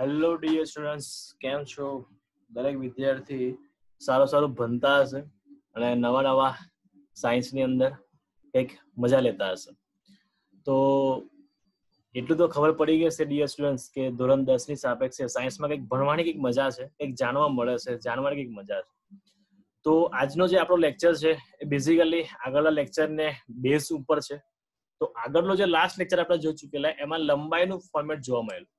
Hello dear students, કેમ છો? દરેક વિદ્યાર્થી સારું ભણતા હશે અને નવા સાયન્સની અંદર કંઈક મજા લેતા હશે. તો એટલું તો ખબર પડી ગઈ છે ડિયર સ્ટુડન્ટ્સ કે ધોરણ 10 ની સાપેક્ષે સાયન્સમાં કંઈક ભણવાની કંઈક મજા છે, કંઈક જાણવા મળે છે, જાણવાની કંઈક મજા છે. તો આજનો જે આપણો લેક્ચર છે એ બેઝિકલી આગળના લેક્ચરને બેઝ ઉપર છે. તો આગળનો જે લાસ્ટ લેક્ચર આપણે જોઈ ચૂકેલા એમાં લંબાઈનું ફોર્મેટ જોવા મળેલું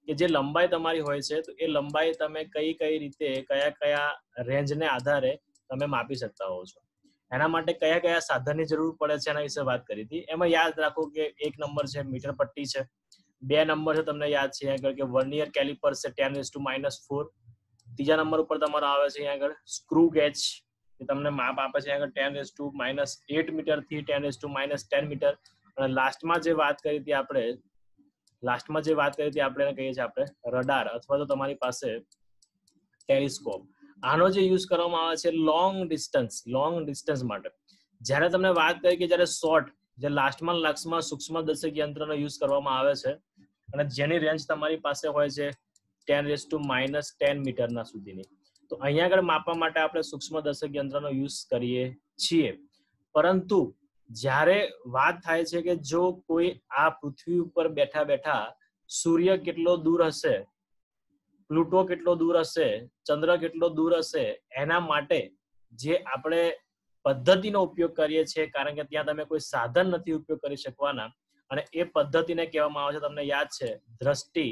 કે જે લંબાઈ તમારી હોય છે તો એ લંબાઈ તમે કઈ રીતે કયા રેન્જને આધારે તમે માપી શકતા હો છો. એના માટે કયા સાધનની જરૂર પડે છે એના વિશે વાત કરી હતી. એમાં યાદ રાખો કે 1 નંબર છે મીટર પટ્ટી છે, 2 નંબર છે તમને યાદ છે અહીંયા આગળ કે વર્નિયર કેલિપર છે 10⁻⁴. ત્રીજા નંબર ઉપર તમારો આવે છે અહીંયા આગળ સ્ક્રૂ ગેજ, કે તમને માપ આપે છે અહીંયા આગળ 10⁻8 મીટર થી 10⁻10 મીટર. અને લાસ્ટમાં જે વાત કરી હતી આપણે એને કહીએ છીએ આપણે રડાર અથવા તો તમારી પાસે ટેલિસ્કોપ. આનો જે યુઝ કરવામાં આવે છે લોંગ ડિસ્ટન્સ માટે. જ્યારે તમને વાત કરી કે જ્યારે શોર્ટ જે લાસ્ટમાં સૂક્ષ્મદર્શક યંત્રનો યુઝ કરવામાં આવે છે અને જેની રેન્જ તમારી પાસે હોય છે 10⁻10 મીટરના સુધીની. તો અહીંયા આગળ માપવા માટે આપણે સૂક્ષ્મદર્શક યંત્રનો યુઝ કરીએ છીએ. પરંતુ જ્યારે વાત થાય છે કે જો કોઈ આ પૃથ્વી ઉપર બેઠા સૂર્ય કેટલો દૂર હશે, પ્લુટો કેટલો દૂર હશે, ચંદ્ર કેટલો દૂર હશે, એના માટે જે આપણે પદ્ધતિનો ઉપયોગ કરીએ છીએ, કારણ કે ત્યાં તમે કોઈ સાધન નથી ઉપયોગ કરી શકવાના, અને એ પદ્ધતિને કહેવામાં આવે છે, તમને યાદ છે, દ્રષ્ટિ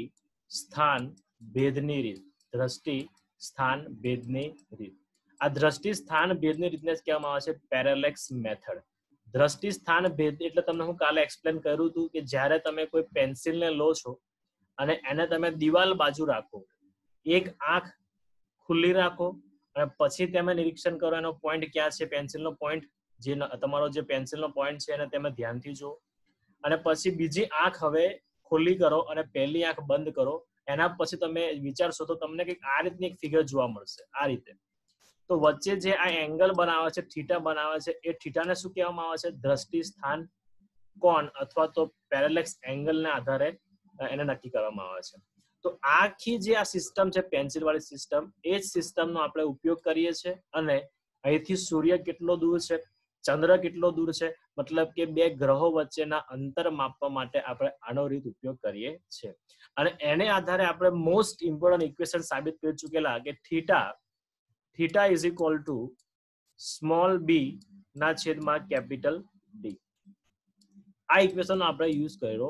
સ્થાન ભેદની રીત. દ્રષ્ટિ સ્થાન ભેદની રીત. આ દ્રષ્ટિ સ્થાન ભેદની રીતને કહેવામાં આવે છે પેરેલેક્સ મેથડ. દ્રષ્ટિ સ્થાન ભેદ એટલે તમને હું કાલે એક્સપ્લેન કર્યું હતું કે જ્યારે તમે કોઈ પેન્સિલને લો છો અને એને તમે દિવાલ બાજુ રાખો, એક આંખ ખુલ્લી રાખો અને પછી તમે નિરીક્ષણ કરો એનો પોઈન્ટ ક્યાં છે, પેન્સિલનો પોઈન્ટ, જે તમારો જે પેન્સિલનો પોઈન્ટ છે એને તમે ધ્યાનથી જુઓ. અને પછી બીજી આંખ હવે ખુલ્લી કરો અને પહેલી આંખ બંધ કરો. એના પછી તમે વિચારશો તો તમને કંઈક આ રીતની એક ફિગર જોવા મળશે, આ રીતે. તો વચ્ચે જે આ એંગલ બનાવે છે, થીટા બનાવે છે, એ થીટાને શું કહેવામાં આવે છે? દ્રષ્ટિ સ્થાન કોણ અથવા તો પેરેલેક્સ એંગલને આધારે એને નક્કી કરવામાં આવે છે. તો આખી જે આ સિસ્ટમ છે પેન્સિલ વાળી સિસ્ટમ, એ જ સિસ્ટમનો આપણે ઉપયોગ કરીએ છીએ. અને અહીંથી સૂર્ય કેટલો દૂર છે, ચંદ્ર કેટલો દૂર છે, મતલબ કે બે ગ્રહો વચ્ચેના અંતર માપવા માટે આપણે આનો રીત ઉપયોગ કરીએ છીએ. અને એને આધારે આપણે મોસ્ટ ઇમ્પોર્ટન્ટ ઇક્વેશન સાબિત કરી ચૂકેલા કે theta is equal to small B ના છેદમાં કેપિટલ ડી. આ ઇક્વેશનનો આપણે યુઝ કર્યો.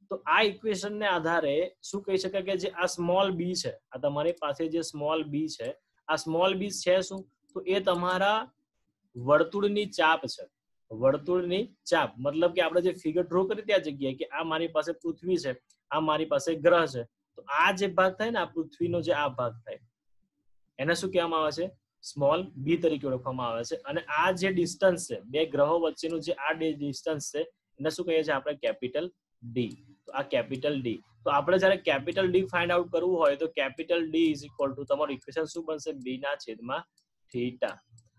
તો આ ઇક્વેશનને આધારે શું કહી શકાય કે જે આ સ્મોલ બી છે, આ તમારી પાસે જે સ્મોલ બી છે, આ સ્મોલ બી છે શું? તો એ તમારા વર્તુળની ચાપ છે. વર્તુળની ચાપ મતલબ કે આપણે જે ફિગર ડ્રો કરી ત્યાં જગ્યાએ કે આ મારી પાસે પૃથ્વી છે, આ મારી પાસે ગ્રહ છે, તો આ જે ભાગ થાય ને, આ પૃથ્વીનો જે આ ભાગ થાય, એને શું કહેવામાં આવે છે? સ્મોલ બી તરીકે ઓળખવામાં આવે છે. અને આ જે ડિસ્ટન્સ છે બે ગ્રહો વચ્ચેનું, જે આ ડિસ્ટન્સ છે, એને શું કહીએ છીએ આપણે? Capital D. તો આ કેપિટલ ડી. તો આપણે જ્યારે કેપિટલ ડી ફાઇન્ડ આઉટ કરવું હોય તો capital D is equal two તમારું ઇક્વેશન શું બનશે? બી ના છેદમાં થીટા.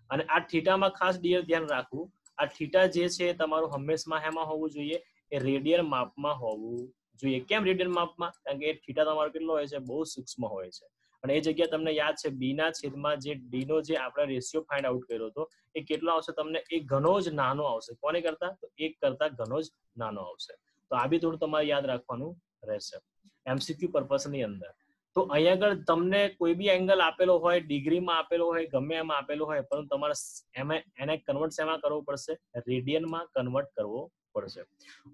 અને આ થીટામાં ખાસ ધ્યાન રાખવું, આ થીટા જે છે તમારું હંમેશા હેમાં હોવું જોઈએ? એ રેડિયન માપમાં હોવું જોઈએ. કેમ રેડિયન માપમાં? કારણ કે થીટા તમારો કેટલો હોય છે? બહુ સૂક્ષ્મ હોય છે. અને એ જગ્યા તમને યાદ છે બી ના છેદમાં જે ડી નો જે આપણે રેશિયો ફાઇન્ડ આઉટ કર્યો હતો, એ કેટલો આવશે? તમને એ ઘણો જ નાનો આવશે. કોને કરતા? તો 1 કરતા ઘણો જ નાનો આવશે. તો આ બી થોડું તમારે યાદ રાખવાનું રહેશે એમસીક્યુ પર્પસની અંદર. તો અહીંયા આગળ તમને કોઈ બી એંગલ આપેલો હોય, ડિગ્રીમાં આપેલો હોય, ગમે એમાં આપેલો હોય, પરંતુ તમારે એને કન્વર્ટ શેમાં કરવો પડશે? રેડિયનમાં કન્વર્ટ કરવો પડશે.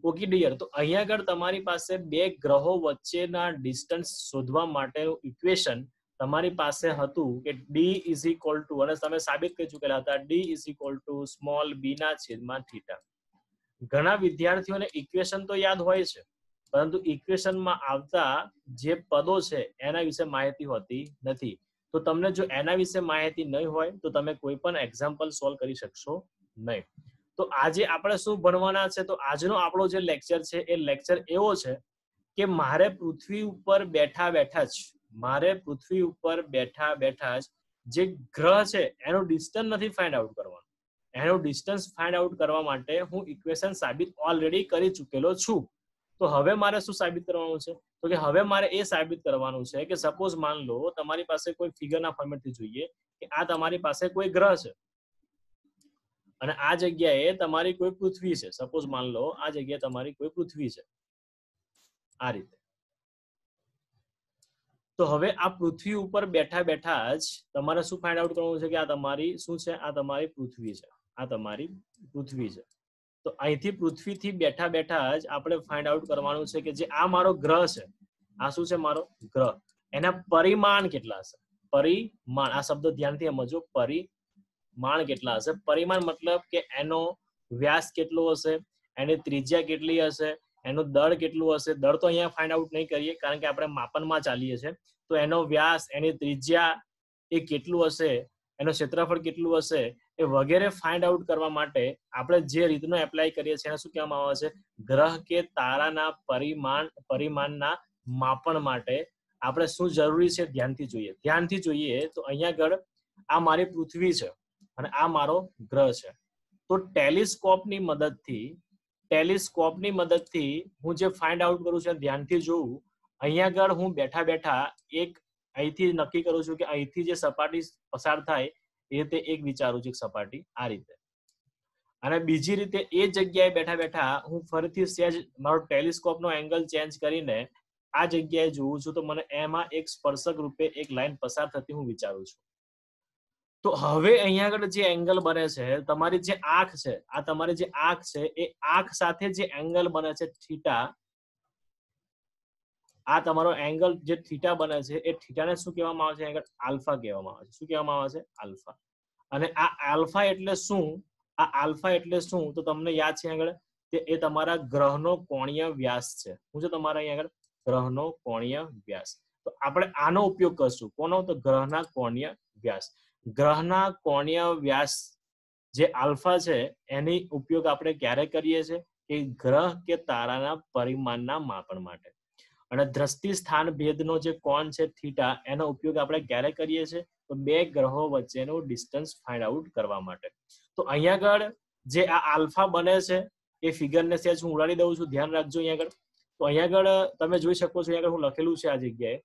Okay dear. તો અહીંયા આગળ તમારી પાસે બે ગ્રહો વચ્ચેના ડિસ્ટન્સ શોધવા માટેનું ઇક્વેશન તમારી પાસે હતું કે ડી ઇઝ ઇક્વલ ટુ, અને તમે સાબિત કરી ચૂકેલા હતા, D is equal to small B ના છેદમાં થીટા. ઘણા વિદ્યાર્થીઓને ઇક્વેશન તો યાદ હોય છે, પરંતુ ઇક્વેશનમાં આવતા જે પદો છે એના વિશે માહિતી હોતી નથી. તો તમને જો એના વિશે માહિતી નહીં હોય તો તમે કોઈ પણ એક્ઝામ્પલ સોલ્વ કરી શકશો નહીં. તો આજે આપણે શું ભણવાના છે? તો આજનો આપણો જે લેક્ચર છે એ લેક્ચર એવો છે કે મારે પૃથ્વી ઉપર બેઠા બેઠા જ જે ગ્રહ છે એનું ડિસ્ટન્સ નથી ફાઇન્ડ આઉટ કરવાનું. એનું ડિસ્ટન્સ ફાઇન્ડ આઉટ કરવા માટે હું ઇક્વેશન સાબિત ઓલરેડી કરી ચૂકેલો છું. તો હવે મારે શું સાબિત કરવાનું છે? તો કે હવે મારે એ સાબિત કરવાનું છે કે સપોઝ માન લો તમારી પાસે કોઈ ફિગરના ફોર્મેટથી જોઈએ કે આ તમારી પાસે કોઈ ગ્રહ છે અને આ જગ્યાએ તમારી કોઈ પૃથ્વી છે. સપોઝ માન લો આ જગ્યાએ તમારી કોઈ પૃથ્વી છે આ રીતે. તો હવે આ પૃથ્વી ઉપર બેઠા બેઠા જ તમારે શું ફાઇન્ડ આઉટ કરવાનું છે કે આ તમારી શું છે? આ તમારી પૃથ્વી છે. આ તમારી પૃથ્વી છે. તો અહીંથી પૃથ્વીથી બેઠા બેઠા જ આપણે ફાઇન્ડ આઉટ કરવાનું છે કે જે આ મારો ગ્રહ છે, આ શું છે? મારો ગ્રહ. એના પરિમાણ કેટલા હશે? પરિમાણ, આ શબ્દ ધ્યાનથી સમજો. પરિમાણ કેટલા હશે? પરિમાણ મતલબ કે એનો વ્યાસ કેટલો હશે, એની ત્રિજ્યા કેટલી હશે, એનું દળ કેટલું હશે. દળ તો અહીંયા ફાઇન્ડ આઉટ નહીં કરીએ કારણ કે આપણે માપનમાં ચાલીએ છીએ. તો એનો વ્યાસ, એની ત્રિજ્યા એ કેટલું હશે, એનું ક્ષેત્રફળ કેટલું હશે, એ વગેરે ફાઇન્ડ આઉટ કરવા માટે આપણે જે રીતનો એપ્લાય કરીએ છીએ એને શું કહેવામાં આવે છે? ગ્રહ કે તારાના પરિમાણના માપન માટે આપણે શું જરૂરી છે ધ્યાનથી જોઈએ. તો અહીંયા આગળ આ મારી પૃથ્વી છે અને આ મારો ગ્રહ છે. તો ટેલિસ્કોપની મદદથી હું જે ફાઇન્ડ આઉટ કરું છું ધ્યાનથી જોઉં. અહીંયા આગળ હું બેઠા બેઠા એક અહીંથી નક્કી કરું છું કે અહીંથી જે સપાટી પસાર થાય એ રીતે એક વિચારું છું સપાટી આ રીતે. અને બીજી રીતે એ જગ્યાએ બેઠા બેઠા હું ફરીથી સહેજ મારો ટેલિસ્કોપનો એંગલ ચેન્જ કરીને આ જગ્યાએ જોઉં છું. તો મને એમાં એક સ્પર્શક રૂપે એક લાઈન પસાર થતી હું વિચારું છું. તો હવે અહીંયા આગળ જે એંગલ બને છે, તમારી જે આંખ છે, આ તમારી જે આંખ છે એ આંખ સાથે જે એંગલ બને છે થીટા, આ તમારો એંગલ જે થીટા બને છે એ થીટાને શું કહેવામાં આવે છે? આગળ આલ્ફા કહેવામાં આવે છે. શું કહેવામાં આવે છે? આલ્ફા. અને આ આલ્ફા એટલે શું? આ આલ્ફા એટલે શું? તો તમને યાદ છે આગળ કે એ તમારા ગ્રહનો કોણીય વ્યાસ છે. શું છે તમારા અહીંયા આગળ? ગ્રહનો કોણીય વ્યાસ. તો આપણે આનો ઉપયોગ કરશું. કોનો? તો ગ્રહના કોણીય વ્યાસ. ગ્રહના કોણીય વ્યાસ જે આલ્ફા છે એની ઉપયોગ આપણે ક્યારે કરીએ છીએ? કે ગ્રહ કે તારાના પરિમાણના માપન માટે. અને દ્રષ્ટિ સ્થાન ભેદનો જે કોણ છે થીટા, એનો ઉપયોગ આપણે ક્યારે કરીએ છીએ? તો બે ગ્રહો વચ્ચેનું ડિસ્ટન્સ ફાઇન્ડ આઉટ કરવા માટે. તો અહીંયા આગળ જે આ આલ્ફા બને છે એ ફિગરને સહેજ હું ઉડાડી દઉં છું. ધ્યાન રાખજો અહીંયા આગળ. તો અહીંયા આગળ તમે જોઈ શકો છો અહીંયા આગળ હું લખેલું છે આ જગ્યાએ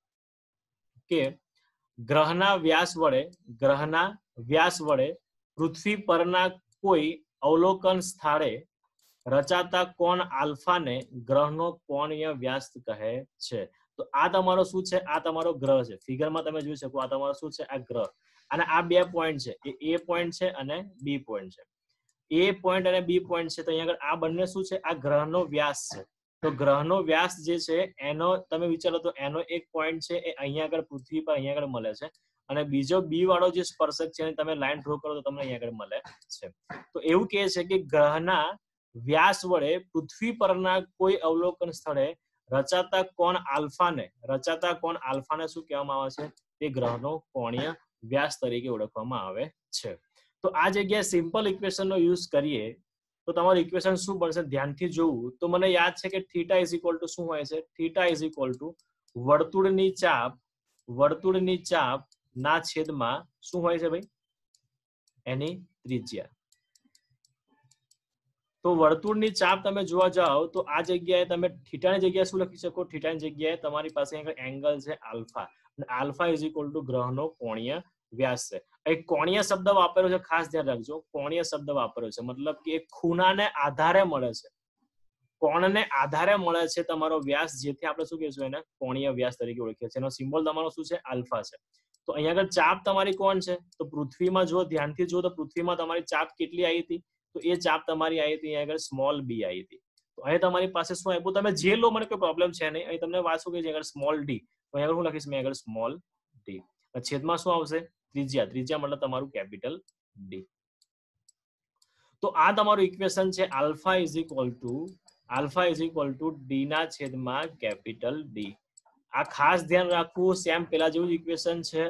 કે ગ્રહના વ્યાસ વડે પૃથ્વી પરના કોઈ અવલોકન સ્થળે રચાતા કોણ આલ્ફાને ગ્રહનો કોણીય વ્યાસ કહે છે. તો આ તમારો શું છે? આ તમારો ગ્રહ છે. ફિગરમાં તમે જોઈ શકો આ તમારો શું છે? આ ગ્રહ. અને આ બે પોઈન્ટ છે, એ A પોઈન્ટ છે અને B પોઈન્ટ છે. A પોઈન્ટ અને B પોઈન્ટ છે. તો અહીંયા આગળ આ બંને શું છે? આ ગ્રહનો વ્યાસ છે. તો ગ્રહનો વ્યાસ જે છે એનો તમે વિચારો તો એનો એક પોઈન્ટ છે એ અહીંયા આગળ પૃથ્વી પર અહીંયા આગળ મળે છે અને બીજો B વાળો જે સ્પર્શક છે તમે લાઈન ડ્રો કરો તો તમને અહીંયા આગળ મળે છે. તો એવું કહે છે કે ગ્રહના વ્યાસ વડે પૃથ્વી પરના કોઈ અવલોકન સ્થળે રચાતા કોણ આલ્ફાને શું કહેવામાં આવે છે? તે ગ્રહનો કોણીય વ્યાસ તરીકે ઓળખવામાં આવે છે. તો આ જગ્યાએ સિમ્પલ ઇક્વેશનનો યુઝ કરીએ તો તમારું ઇક્વેશન શું બનશે? ધ્યાનથી જોવું તો મને યાદ છે કે થીટા ઇઝ ઇક્વલ ટુ શું હોય છે? થીટા ઇઝ ઇક્વલ ટુ વર્તુળની ચાપ ના છેદમાં શું હોય છે ભાઈ? એની ત્રિજ્યા. તો વર્તુળની ચાપ તમે જોવા જાઓ તો આ જગ્યાએ તમે થીટાની જગ્યાએ શું લખી શકો? થીટાની જગ્યાએ તમારી પાસે એંગલ છે આલ્ફા. અને આલ્ફા ઇઝ ઇક્વલ ટુ ગ્રહનો કોણીય વ્યાસ છે. એક કોણીય શબ્દ વાપર્યો છે, ખાસ ધ્યાન રાખજો. કોણીય શબ્દ વાપર્યો છે મતલબ કે ખૂણાને આધારે મળે છે, કોણને આધારે મળે છે તમારો વ્યાસ, જેથી આપણે શું કહીશું? એને કોણીય વ્યાસ તરીકે ઓળખીએ છીએ. એનો સિમ્બોલ તમારો શું છે? આલ્ફા છે. તો અહીંયા આગળ ચાપ તમારી કોણ છે? તો પૃથ્વીમાં જો ધ્યાનથી જો તો પૃથ્વીમાં તમારી ચાપ કેટલી આવી હતી? તો એ ચાપ તમારી આવી હતી અહીંયા આગળ સ્મોલ b આવી હતી. તો અહીં તમારી પાસે શું આપ્યું? તમે જે લો, મને કોઈ પ્રોબ્લેમ છે નહીં. અહીં તમને વાત શું કહી છે? આગળ સ્મોલ d. તો અહીંયા આગળ હું લખીશ? મેં આગળ સ્મોલ d. છેદમાં શું આવશે? ત્રિજ્યા મતલબ તમારું કેપિટલ D. તો આ તમારું ઇક્વેશન છે alpha is equal two d ના છેદમાં કેપિટલ D. આ ખાસ ધ્યાન રાખવું. સેમ પેલા જેવું જ ઇક્વેશન છે,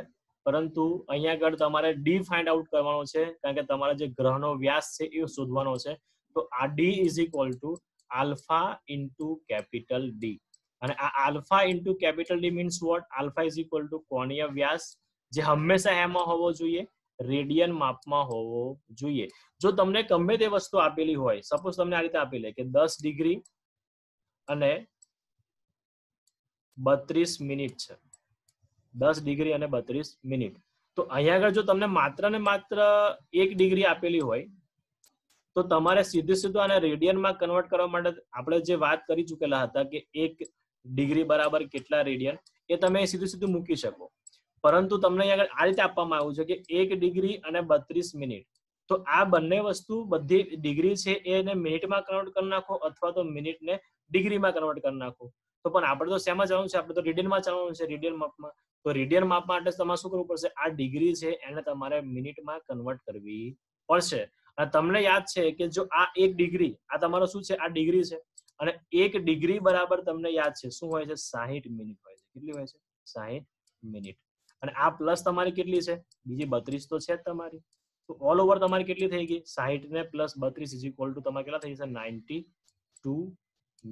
પરંતુ અહીંયા આગળ તમારે d ફાઇન્ડ આઉટ કરવાનો છે કારણ કે તમારા જે ગ્રહનો વ્યાસ છે એ શોધવાનો છે. તો આ d is equal to alpha into capital D. અને આ alpha into capital D means what? Alpha is equal two કોણીય વ્યાસ, જે હંમેશા એમાં હોવો જોઈએ, રેડિયન માપમાં હોવો જોઈએ. જો તમને ગમે તે વસ્તુ આપેલી હોય, સપોઝ તમને આ રીતે આપેલી કે 10 ડિગ્રી અને 32 મિનિટ છે. 10 ડિગ્રી અને 32 મિનિટ. તો અહીંયા આગળ જો તમને માત્ર ને માત્ર 1 ડિગ્રી આપેલી હોય તો તમારે સીધું આને રેડિયનમાં કન્વર્ટ કરવા માટે આપણે જે વાત કરી ચૂકેલા હતા કે 1 ડિગ્રી બરાબર કેટલા રેડિયન, એ તમે સીધું મૂકી શકો. પરંતુ તમને અહીંયા આ રીતે આપવામાં આવ્યું છે કે 1 ડિગ્રી અને 32 મિનિટ. તો આ બંને વસ્તુ બધી ડિગ્રી છે એને મિનિટમાં કન્વર્ટ કરી નાખો અથવા તો મિનિટને ડિગ્રીમાં કન્વર્ટ કરી નાખો. તો પણ આપણે તો શેમાં જવાનું છે? આપણે તો રેડિયનમાં ચાલવાનું છે, રેડિયન માપમાં. તો રેડિયન માપ માટે તમારે શું કરવું પડશે? આ ડિગ્રી છે એને તમારે મિનિટમાં કન્વર્ટ કરવી પડશે. અને તમને યાદ છે કે જો આ 1 ડિગ્રી, આ તમારો શું છે? આ ડિગ્રી છે. અને 1 ડિગ્રી બરાબર તમને યાદ છે શું હોય છે? 60 મિનિટ હોય છે. કેટલી હોય છે? 60 મિનિટ. અને આ પ્લસ તમારી કેટલી છે? બીજી 32 તો છે જ તમારી. તો ઓલ ઓવર તમારી કેટલી થઈ ગઈ? 60 ને પ્લસ 32 ઇઝ ઇક્વલ ટુ તમારે કેટલા થઈ જશે? 92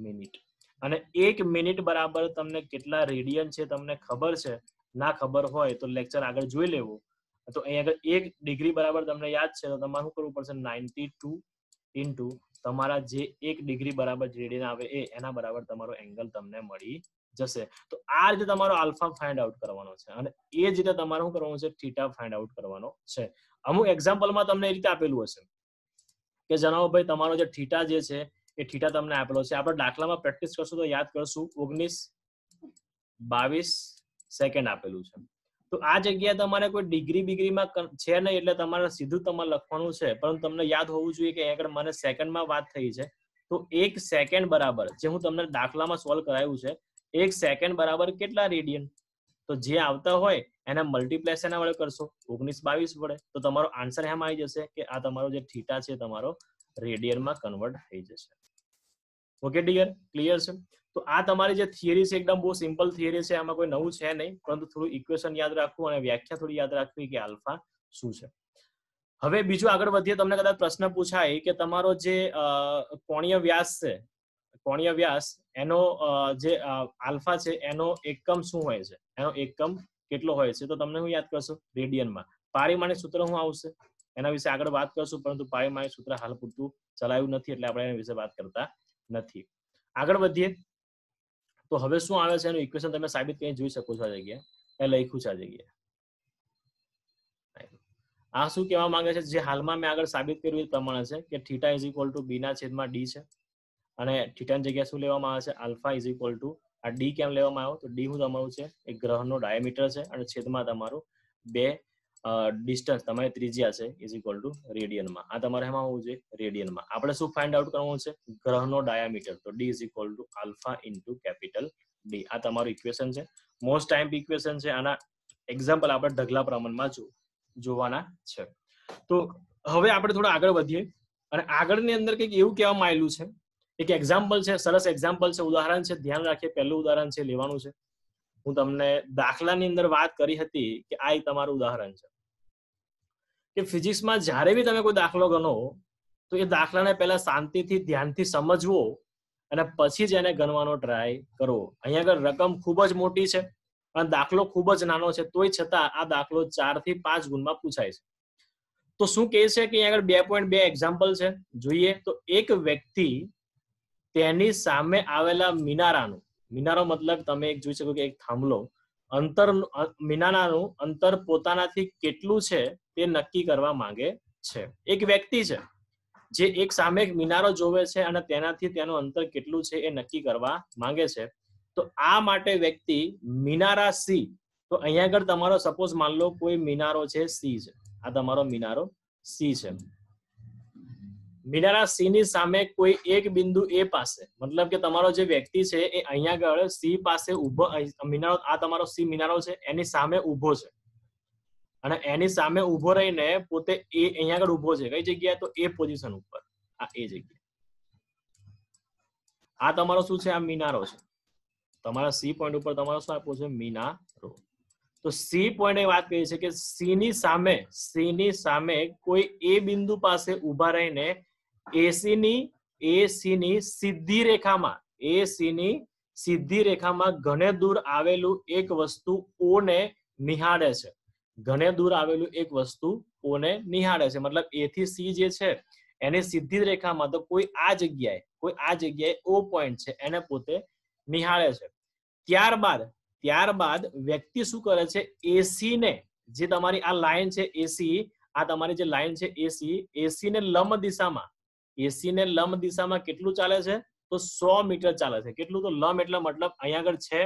મિનિટ. અને 1 મિનિટ બરાબર તમને કેટલા રેડિયન છે તમને ખબર છે? ના ખબર હોય તો લેક્ચર આગળ જોઈ લેવું. તો અહીંયા આગળ 1 ડિગ્રી બરાબર તમને યાદ છે તો તમારે શું કરવું પડશે? 92 ઇન્ટુ તમારા જે 1 ડિગ્રી બરાબર રેડિયન આવે એના બરાબર તમારો એંગલ તમને મળી જશે. તો આ રીતે તમારો આલ્ફા ફાઇન્ડ આઉટ કરવાનો છે અને એ જ રીતે તમારે શું કરવાનું છે? થીટા ફાઇન્ડ આઉટ કરવાનો છે. અમુક એક્ઝામ્પલમાં તમને એ રીતે આપેલું હશે કે જણાવો ભાઈ તમારો જે થીટા જે છે એ થીટા તમને આપેલો છે. આપણે દાખલામાં પ્રેક્ટિસ કરશું તો યાદ કરશું. 19-22 સેકન્ડ આપેલું છે. તો આ જગ્યાએ તમારે કોઈ ડિગ્રી બિગ્રીમાં છે નહીં એટલે તમારે સીધું તમારે લખવાનું છે. પરંતુ તમને યાદ હોવું જોઈએ કે અહીંયા આગળ મને સેકન્ડમાં વાત થઈ છે. તો 1 સેકન્ડ બરાબર જે હું તમને દાખલામાં સોલ્વ કરાયું છે, 1 સેકન્ડ બરાબર કેટલા રેડિયન? તો જે આવતા હોય એને મલ્ટીપ્લાય એના વડે કરશો 19-22 વડે. તો તમારો આન્સર એમ આવી જશે કે આ તમારો જે થીટા છે તમારો રેડિયનમાં કન્વર્ટ થઈ જશે. ઓકે ડિયર, ક્લિયર છે? તો આ તમારી જે થિયરી છે એકદમ બહુ સિમ્પલ થિયરી છે, આમાં કોઈ નવું છે નહીં, પરંતુ થોડું ઇક્વેશન યાદ રાખવું અને વ્યાખ્યા થોડી યાદ રાખવી કે આલ્ફા શું છે. હવે બીજું આગળ વધીએ. તમને કદાચ પ્રશ્ન પૂછાય કે તમારો જે કોણીય વ્યાસ છે, કોણીય વ્યાસ એનો જે આલ્ફા છે એનો એકમ શું હોય છે? એનો એકમ કેટલો હોય છે? તો તમને હું યાદ કરશો રેડિયનમાં. પારિમાણિક સૂત્ર શું આવશે એના વિશે આગળ વાત કરશું, પરંતુ પારિમાણિક સૂત્ર હાલ પૂરતું ચલાવ્યું નથી એટલે આપણે એના વિશે વાત કરતા નથી. આગળ વધીએ તો હવે શું આવે છે એનું ઇક્વેશન તમે સાબિત કરી જોઈ શકો છો. આ જગ્યાએ એ લખ્યું છે. આ જગ્યાએ આ શું કહેવા માંગે છે? જે હાલમાં મેં આગળ સાબિત કર્યું એ પ્રમાણે છે કે થીટા ઇઝ ઇક્વલ ટુ બી ના છેદમાં ડી છે અને થીટાની જગ્યાએ શું લેવામાં આવે છે? આલ્ફા ઇઝ ઇક્વલ ટુ આ ડી કેમ લેવામાં આવ્યો? તો ડી હું તમારું છે એક ગ્રહનો ડાયામીટર છે અને છેદમાં તમારું 2 ડિસ્ટન્સ તમારી ત્રિજ્યા છે ઇઝ ઇક્વલ ટુ રેડિયનમાં. આ તમારે એમાં હોવું જોઈએ રેડિયનમાં. આપણે શું ફાઇન્ડ આઉટ કરવાનું છે? ગ્રહનો ડાયામીટર. તો D is equal to alpha into capital D. આ તમારું ઇક્વેશન છે. મોસ્ટ ટાઈમ ઇક્વેશન છે. આના એક્ઝામ્પલ આપણે ઢગલા પ્રમાણમાં જોવાના છે. તો હવે આપણે થોડા આગળ વધીએ અને આગળની અંદર કંઈક એવું કહેવામાં આવેલું છે. એક એક્ઝામ્પલ છે, સરસ એક્ઝામ્પલ છે, ઉદાહરણ છે. ધ્યાન રાખીએ. પહેલું ઉદાહરણ છે લેવાનું છે. હું તમને દાખલાની અંદર વાત કરી હતી કે આ તમારું ઉદાહરણ છે કે ફિઝિક્સમાં જ્યારે બી તમે કોઈ દાખલો ગણો તો એ દાખલાને પહેલા શાંતિથી ધ્યાનથી સમજવો અને પછી જ એને ગણવાનો ટ્રાય કરવો. અહીંયા આગળ રકમ ખૂબ જ મોટી છે અને દાખલો ખૂબ જ નાનો છે, તોય છતાં આ દાખલો 4 થી 5 ગુણમાં પૂછાય છે. તો શું કહે છે કે અહીંયા આગળ 2.2 એક્ઝામ્પલ છે. જોઈએ તો એક વ્યક્તિ તેની સામે આવેલા મિનારાનું, મિનારો મતલબ તમે એક જોઈ શકો કે એક થાંભલો, અંતર મિનારાનું અંતર પોતાનાથી કેટલું છે તે નક્કી કરવા માંગે છે. એક વ્યક્તિ છે જે એક સામે એક મિનારો જોવે છે અને તેનાથી તેનું અંતર કેટલું છે એ નક્કી કરવા માંગે છે. તો આ માટે વ્યક્તિ મિનારા સી, તો અહીંયા આગળ તમારો સપોઝ માન લો કોઈ મિનારો છે સી છે, આ તમારો મિનારો સી છે. મિનારા સી ની સામે કોઈ એક બિંદુ એ પાસે, મતલબ કે તમારો જે વ્યક્તિ છે એ અહીંયા આગળ સી પાસે ઉભો, મિનારો આ તમારો સી મિનારો છે એની સામે ઉભો છે અને એની સામે ઉભો રહીને પોતે એ અહીંયા આગળ ઉભો છે. કઈ જગ્યાએ? તો એ પોઝિશન ઉપર. આ એ જગ્યાએ આ તમારો શું છે? આ મિનારો છે. તમારા સી પોઈન્ટ ઉપર તમારો શું આપ્યો છે? મિનારો. તો સી પોઈન્ટ એ વાત કરી છે કે સી ની સામે કોઈ એ બિંદુ પાસે ઉભા રહીને એસી ની સીધી રેખામાં ઘણે દૂર આવેલું એક વસ્તુ ઓ ને નિહાળે છે. ઘણે દૂર આવેલું એક વસ્તુ ઓ ને નિહાળે છે. મતલબ એ થી સી જે છે એની સીધી રેખામાં તો કોઈ આ જગ્યાએ O પોઈન્ટ છે એને પોતે નિહાળે છે. ત્યારબાદ વ્યક્તિ શું કરે છે, એસી ને, જે તમારી આ લાઈન છે એસી, આ તમારી જે લાઈન છે એસી ને લંબ દિશામાં કેટલું ચાલે છે, તો 100 મીટર ચાલે છે. કેટલું? તો લંબ એટલે મતલબ અહીંયા આગળ છે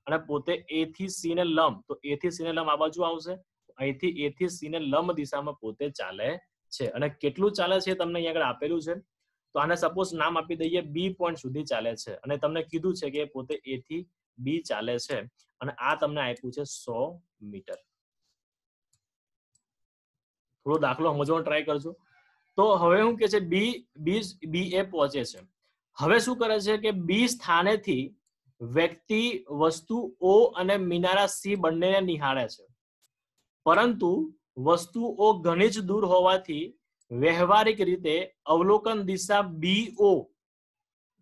અને પોતે A થી C ને લંબ, તો A થી C ને લંબ આ બાજુ આવશે, અહીંથી A થી C ને લંબ દિશામાં પોતે ચાલે છે. અને કેટલું ચાલે છે તમને અહીંયા આગળ આપેલું છે, તો આને સપોઝ નામ આપી દઈએ B પોઈન્ટ સુધી ચાલે છે, અને તમને કીધું છે કે પોતે A થી B ચાલે છે, અને આ તમને આપ્યું છે 100 મીટર. થોડો દાખલો સમજવાનો ટ્રાય કરજો. તો હવે શું કે છે, બી એ પહોંચે છે. હવે શું કરે છે કે બી સ્થાનેથી વ્યક્તિ વસ્તુ O અને મિનારા C બંનેને નિહાળે છે, પરંતુ વસ્તુ O ઘણી જ દૂર હોવાથી વ્યવહારિક રીતે અવલોકન દિશા BO,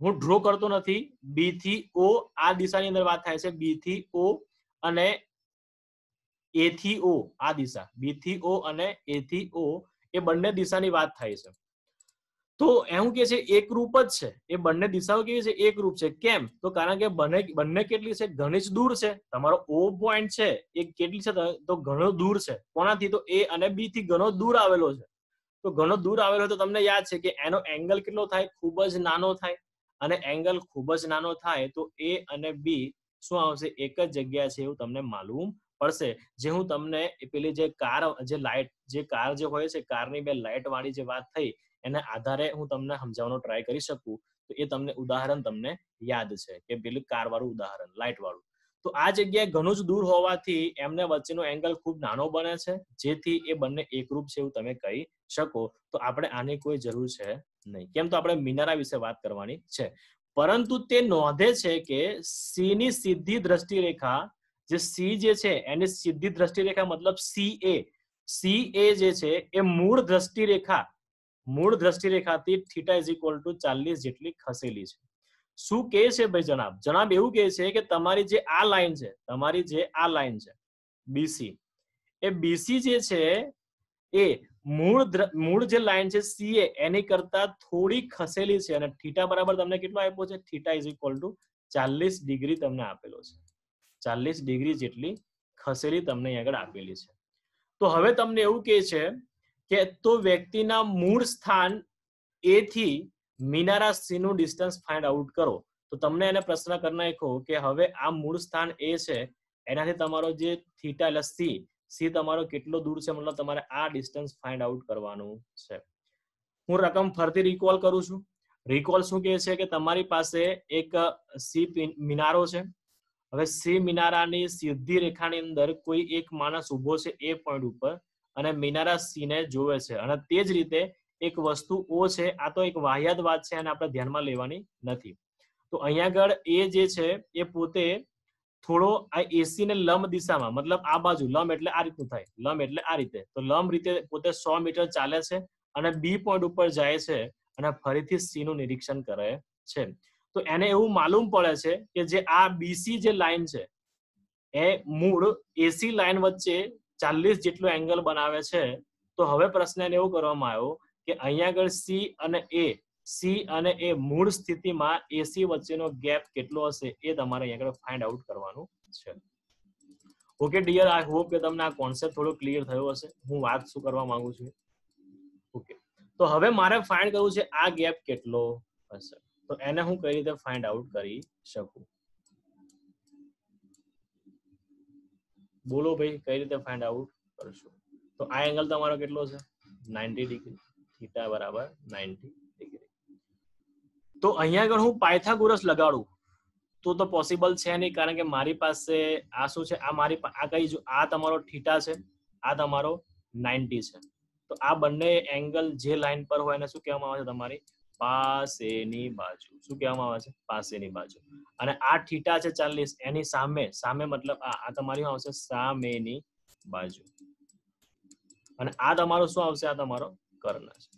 હું ડ્રો કરતો નથી, B થી O આ દિશાની અંદર વાત થાય છે, B થી O અને A થી O આ દિશા, B થી O અને A થી O એ બંને દિશાની વાત થાય છે. તો એવું કે છે એકરૂપ જ છે, એ બંને દિશાઓ કેવી છે, એકરૂપ છે. કેમ? તો કારણ કે બંને કેટલી છે, ઘણી જ દૂર છે. તમારો O પોઈન્ટ છે એ કેટલી છે, તો ઘણો દૂર છે. કોનાથી? તો A અને B થી ઘણો દૂર આવેલો છે. તો ઘણો દૂર આવેલો તો તમને યાદ છે કે એનો એંગલ કેટલો થાય, ખૂબ જ નાનો થાય. અને એંગલ ખૂબ જ નાનો થાય તો A અને B શું આવશે, એક જ જગ્યા છે એવું તમને માલુમ પડશે. જે હું તમને પેલી જે કાર જે હોય છે, કારની બે લાઇટ વાળી જે વાત થઈ, એના આધારે હું તમને સમજાવવાનો ટ્રાય કરી શકું. તો એ તમને ઉદાહરણ તમને યાદ છે કે પેલું કાર વાળું ઉદાહરણ, લાઇટ વાળું. તો આ જગ્યાએ ઘણું જ દૂર હોવાથી એમને વચ્ચેનો એંગલ ખૂબ નાનો બને છે, જેથી એ બંને એકરૂપ છે એવું તમે કહી શકો. તો આપણે આની કોઈ જરૂર છે નહીં. કેમ? તો આપણે મિનારા વિશે વાત કરવાની છે. પરંતુ તે નોંધે છે કે સી ની સીધી દ્રષ્ટિ રેખા, જે સી જે છે એની સીધી દ્રષ્ટિ રેખા મતલબ CA જે છે એ મૂળ દ્રષ્ટિરેખાથી θ = 40 જેટલી ખસેલી છે. શું કહે છે ભાઈ જનાબ એવું કહે છે કે તમારી જે આ લાઈન છે BC, એ BC જે છે એ મૂળ જે લાઈન છે CA એની કરતા થોડી ખસેલી છે, અને θ બરાબર તમને કેટલો આપ્યો છે, θ = 40 ડિગ્રી તમને આપેલો છે. 40 ડિગ્રી જેટલી ખસેલી તમને અહીં આગળ આપેલી છે. તો હવે તમને એવું કહે છે કે તો વ્યક્તિના મૂળ સ્થાન A થી મિનારા C નું ડિસ્ટન્સ ફાઇન્ડ આઉટ કરો. તો તમને એને પ્રશ્ન કરી નાખો કે હવે આ મૂળ સ્થાન A છે, એનાથી તમારો જે θ એટલે C તમારો કેટલો દૂર છે, મતલબ તમારે આ ડિસ્ટન્સ ફાઇન્ડ આઉટ કરવાનું છે. હું રકમ ફરીથી રિકોલ કરું છું. રિકોલ શું કહે છે કે તમારી પાસે એક C મિનારો છે. હવે C મિનારાની સીધી રેખાની અંદર કોઈ એક માણસ ઉભો છે A પોઈન્ટ ઉપર, અને મિનારા C ને જોવે છે. અને તે જ રીતે એક વસ્તુ O છે. આ તો એક વાહિયાત વાત છે અને આપણે ધ્યાનમાં લેવાની નથી. તો અહીંયા આગળ A જે છે એ પોતે થોડો આ AC ને લંબ દિશામાં, મતલબ આ બાજુ, લંબ એટલે આ રીતનું થાય, લંબ એટલે આ રીતે, તો લંબ રીતે પોતે 100 મીટર ચાલે છે અને B પોઈન્ટ ઉપર જાય છે અને ફરીથી C નું નિરીક્ષણ કરે છે. તો એને એવું માલુમ પડે છે કે જે આ BC જે લાઈન છે એ મૂળ AC લાઈન વચ્ચે 40 જેટલો એંગલ બનાવે છે. તો હવે પ્રશ્ન એને એવું કરવામાં આવ્યો કે અહીંયા આગળ C અને A મૂળ સ્થિતિમાં AC વચ્ચેનો ગેપ કેટલો હશે એ તમારે અહીંયા આગળ ફાઇન્ડ આઉટ કરવાનું છે. ઓકે ડિયર, આઈ હોપ કે તમને આ કોન્સેપ્ટ થોડો ક્લિયર થયો હશે, હું વાત શું કરવા માંગુ છું. ઓકે, તો હવે મારે ફાઇન્ડ કરવું છે આ ગેપ કેટલો હશે. તો એને હું કઈ રીતે ફાઇન્ડ આઉટ કરી શકું? બોલો ભાઈ, કઈ રીતે ફાઇન્ડ આઉટ કરશો? તો આ એંગલ તમારો કેટલો છે? 90 ડિગ્રી, θ બરાબર 90 ડિગ્રી. તો અહીંયા આગળ હું પાયથાગોરસ લગાડું તો પોસિબલ છે નહીં, કારણ કે મારી પાસે આ શું છે, આ તમારો θ છે, આ તમારો 90 છે. તો આ બંને એંગલ જે લાઈન પર હોય એને શું કહેવામાં આવે છે? તમારી પાસેની બાજુ. શું કહેવામાં આવે છે? પાસેની બાજુ. અને આ θ છે 40, એની સામે મતલબ આ તમારી શું આવશે? સામેની બાજુ. અને આ તમારો શું આવશે? આ તમારો કર્ણ છે.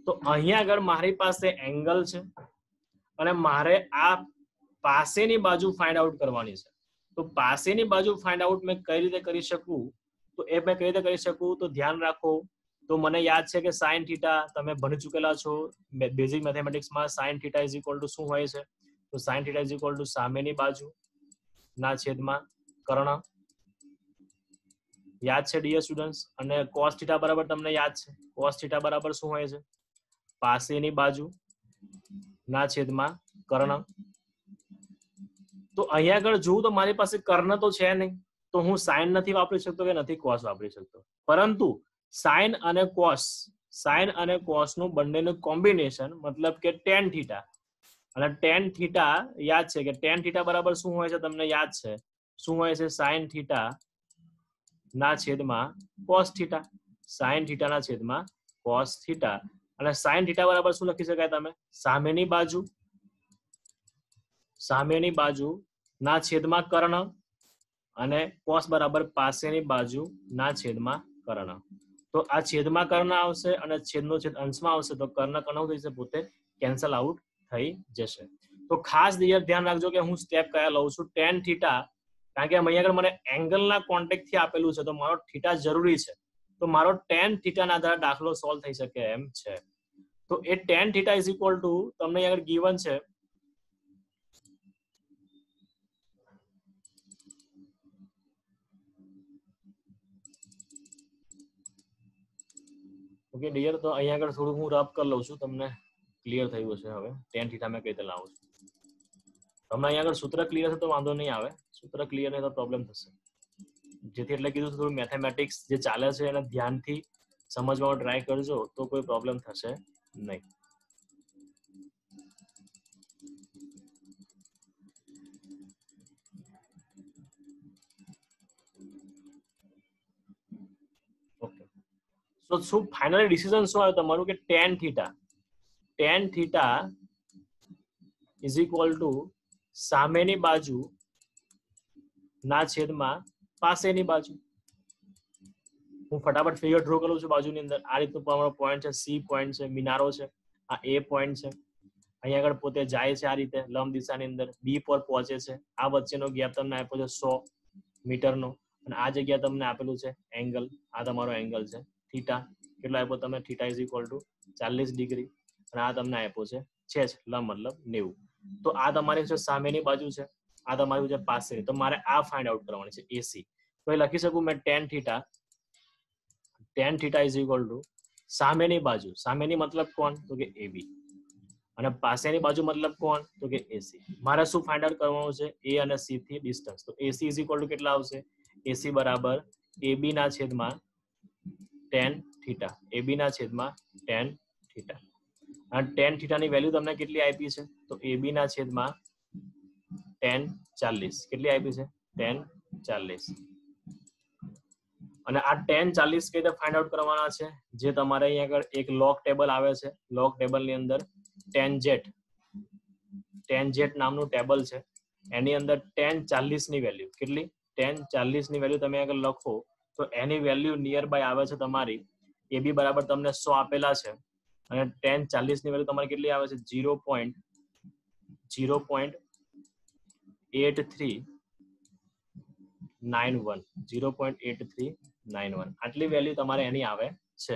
તો અહીંયા આગળ મારી પાસે એંગલ છે અને મારે આ પાસેની બાજુ ફાઇન્ડ આઉટ કરવાની છે. તો પાસેની બાજુ ફાઇન્ડ આઉટ મેં કઈ રીતે કરી શકું? તો એ મેં કઈ રીતે કરી શકું? તો ધ્યાન રાખો, તો મને યાદ છે કે સાઇન થીટા તમે ભણી ચૂકેલા છો બેઝિક મેથેમેટિક્સમાં. Sine theta is equal to શું હોય છે? તો sine theta is equal to સામેની બાજુ ના છેદમાં કર્ણ. યાદ છે ડિયર સ્ટુડન્ટ્સ? અને કોસ થીટા બરાબર તમને યાદ છે? કોસ થીટા બરાબર શું હોય છે? પાસેની બાજુ ના છેદમાં કર્ણ. તો અહીંયા આગળ જોઉં તો મારી પાસે કર્ણ તો છે નહીં, તો હું સાઇન નથી વાપરી શકતો કે નથી કોસ વાપરી શકતો. પરંતુ સાઇન અને કોસ નું બંનેનું કોમ્બિનેશન મતલબ કે ટેન થીટા, અને ટેન થીટા યાદ છે કે ટેન થીટા બરાબર શું હોય છે? તમને યાદ છે શું હોય છે? સાઇન થીટા ના છેદમાં કોસ થીટા. સાઇન થીટા ના છેદમાં કોસ થીટા. અને સાઇન થીટા બરાબર શું લખી શકાય? તમે સામેની બાજુ ના છેદમાં કર્ણ, અને કોસ બરાબર પાસેની બાજુ ના છેદમાં કર્ણ. તો આ છેદમાં કર્ણ આવશે અને છેદનો છેદ અંશમાં આવશે, તો કર્ણ કર્ણ થઈ જશે, પોતે કેન્સલ આઉટ થઈ જશે. તો ખાસ ધ્યાન રાખજો કે હું સ્ટેપ કયા લઉં છું. ટેન થીટા, કારણ કે અહીંયા આગળ મને એંગલના કોન્ટેક્ટ થી આપેલું છે, તો મારો થીટા જરૂરી છે. તો મારો ટેન થીટા ના આધારે દાખલો સોલ્વ થઈ શકે એમ છે. તો એ tan theta is equal to તમને આગળ ગીવન છે ઓકે ડિયર. તો અહીંયા આગળ થોડું હું રફ કરી લઉં છું, તમને ક્લિયર થયું હશે. હવે ટેન થીટા મેં કઈ રીતે લાવું છું, તમને અહીંયા આગળ સૂત્ર ક્લિયર છે તો વાંધો નહીં આવે. સૂત્ર ક્લિયર નહીં તો પ્રોબ્લેમ થશે. જેથી એટલે કીધું થોડું મેથેમેટિક્સ જે ચાલે છે એને ધ્યાનથી સમજવાનો ટ્રાય કરજો, તો કોઈ પ્રોબ્લેમ થશે નહીં. ઓકે, તો શું ફાઇનલી ડિસિઝન શું આવ્યું તમારું કે ten theta is equal to સામેની બાજુ ના છેદમાં પાસેની બાજુ. હું ફટાફટ ફિગર ડ્રો કરું છું બાજુની અંદર. આ રીતનું તમારો પોઈન્ટ છે, સી પોઈન્ટ છે, મિનારો છે, આ એ પોઈન્ટ છે. અહીંયા આગળ પોતે જાય છે આ રીતે લંબ દિશાની અંદર, બી પર પહોંચે છે. આ વચ્ચેનો ગેપ તમને આપ્યો છે 100 મીટરનો, અને આ જગ્યા તમને આપેલું છે એંગલ. આ તમારો એંગલ છે થીટા. કેટલો આપ્યો તમે? Theta is equal two 40 degree. અને આ તમને આપ્યો છે લંબ મતલબ 90. તો આ તમારી છે સામેની બાજુ છે, આ તમારું છે પાસેની. તો મારે આ ફાઇન્ડ આઉટ કરવાની છે એસી. તો એ લખી શકું મેં ten theta is equal to સામેની બાજુ. સામેની મતલબ કોણ? તો કે એબી. અને પાસેની બાજુ મતલબ કોણ? તો કે એસી. મારે શું ફાઇન્ડ આઉટ કરવાનું છે? એ અને સી થી ડિસ્ટન્સ. તો એસી ઇઝ ઇક્વલ ટુ કેટલા આવશે? એસી બરાબર એબી ના છેદમાં ટેન થીટા. એબી ના છેદમાં ટેન થીટા. અને ટેન થીટાની વેલ્યુ તમને કેટલી આપી છે? તો એબી ના છેદમાં ટેન 40. કેટલી આપી છે? ટેન 40. અને આ ટેન 40 કઈ રીતે ફાઇન્ડ આઉટ કરવાના છે? જે તમારે અહીંયા આગળ એક લોગ ટેબલ આવે છે. લોગ ટેબલની અંદર ટેનજેટ નામનું ટેબલ છે. એની અંદર ટેન 40 ની વેલ્યુ કેટલી? ટેન 40 ની વેલ્યુ તમે આગળ લખો તો એની વેલ્યુ નિયર બાય આવે છે તમારી એબી બરાબર તમને 100 આપેલા છે, અને ટેન 40 ની વેલ્યુ તમારી કેટલી આવે છે? 0.8391. આટલી વેલ્યુ તમારે એની આવે છે.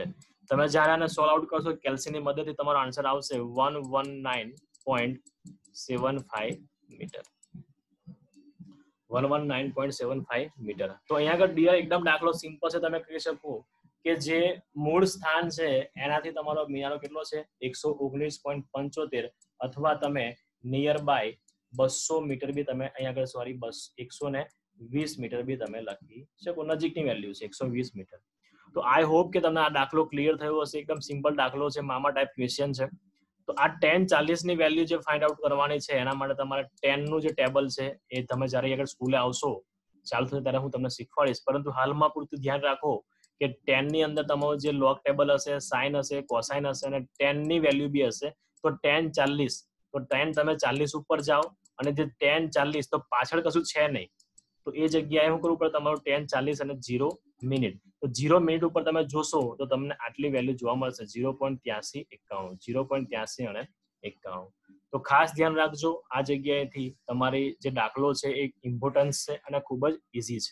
તમે જ્યારે આને સોલ્વ આઉટ કરશો કેલ્સીની મદદથી તમારો આન્સર આવશે 119.75 મીટર. 119.75 મીટર. તો અહીંયા આગળ ડિયર એકદમ દાખલો સિમ્પલ છે. તમે કહી શકો કે જે મૂળ સ્થાન છે એનાથી તમારો મિનારો કેટલો છે? 119.75, અથવા તમે નિયર બાય 200 મીટર બી તમે અહીંયા આગળ 120 મીટર બી તમે લખી શકો. નજીકની વેલ્યુ છે 120 મીટર. તો આઈ હોપ કે તમને આ દાખલો ક્લિયર થયો હશે. એકદમ સિમ્પલ દાખલો છે, મામા ટાઈપ ક્વેશ્ચન છે. તો આ ટેન 40 ની વેલ્યુ જે ફાઇન્ડ આઉટ કરવાની છે એના માટે તમારે 10 નું જે ટેબલ છે એ તમે જ્યારે આગળ સ્કૂલે આવશો ચાલુ થશે ત્યારે હું તમને શીખવાડીશ. પરંતુ હાલમાં પૂરતું ધ્યાન રાખો કે 10 ની અંદર તમારું જે લોગ ટેબલ હશે, સાઇન હશે, કોસાઇન હશે, અને 10 ની વેલ્યુ બી હશે. તો 10 40, તો 10 તમે 40 ઉપર જાઓ, અને જે 10 40 તો પાછળ કશું છે નહીં, તો એ જગ્યાએ શું કરવું પડે? તમારું 10 40 અને 0 મિનિટ. તો 0 મિનિટ ઉપર તમે જોશો તો તમને આટલી વેલ્યુ જોવા મળશે 0.8351. 0.83 અને 51. તો ખાસ ધ્યાન રાખજો. આ જગ્યાએથી તમારી જે દાખલો છે એ ઇમ્પોર્ટન્સ છે અને ખૂબ જ ઇઝી છે.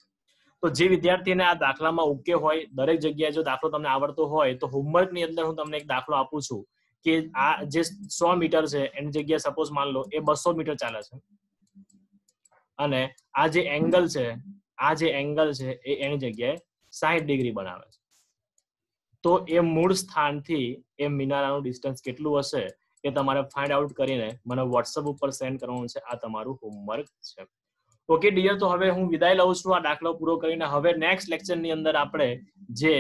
તો જે વિદ્યાર્થીને આ દાખલામાં ઓકે હોય, દરેક જગ્યાએ જો દાખલો તમને આવડતો હોય તો હોમવર્ક ની અંદર હું તમને એક દાખલો આપું છું કે આ જે 100 મીટર છે એની જગ્યાએ સપોઝ માન લો એ 200 મીટર ચાલે છે અને આ જે એંગલ છે એ એની જગ્યાએ 60 ડિગ્રી બનાવે છે, તો એ મૂળ સ્થાનથી એ મિનારાનું ડિસ્ટન્સ કેટલું હશે એ તમારે ફાઇન્ડ આઉટ કરીને મને વોટ્સઅપ ઉપર સેન્ડ કરવાનું છે. આ તમારું હોમવર્ક છે. ઓકે ડિયર, તો હવે હું વિદાય લઉં છું આ દાખલો પૂરો કરીને. હવે નેક્સ્ટ લેક્ચરની અંદર આપણે જે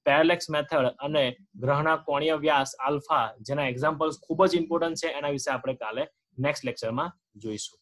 પેરેલેક્સ મેથડ અને ગ્રહના કોણીય વ્યાસ આલ્ફા જેના એક્ઝામ્પલ્સ ખૂબ જ ઇમ્પોર્ટન્ટ છે એના વિશે આપણે કાલે નેક્સ્ટ લેક્ચરમાં જોઈશું.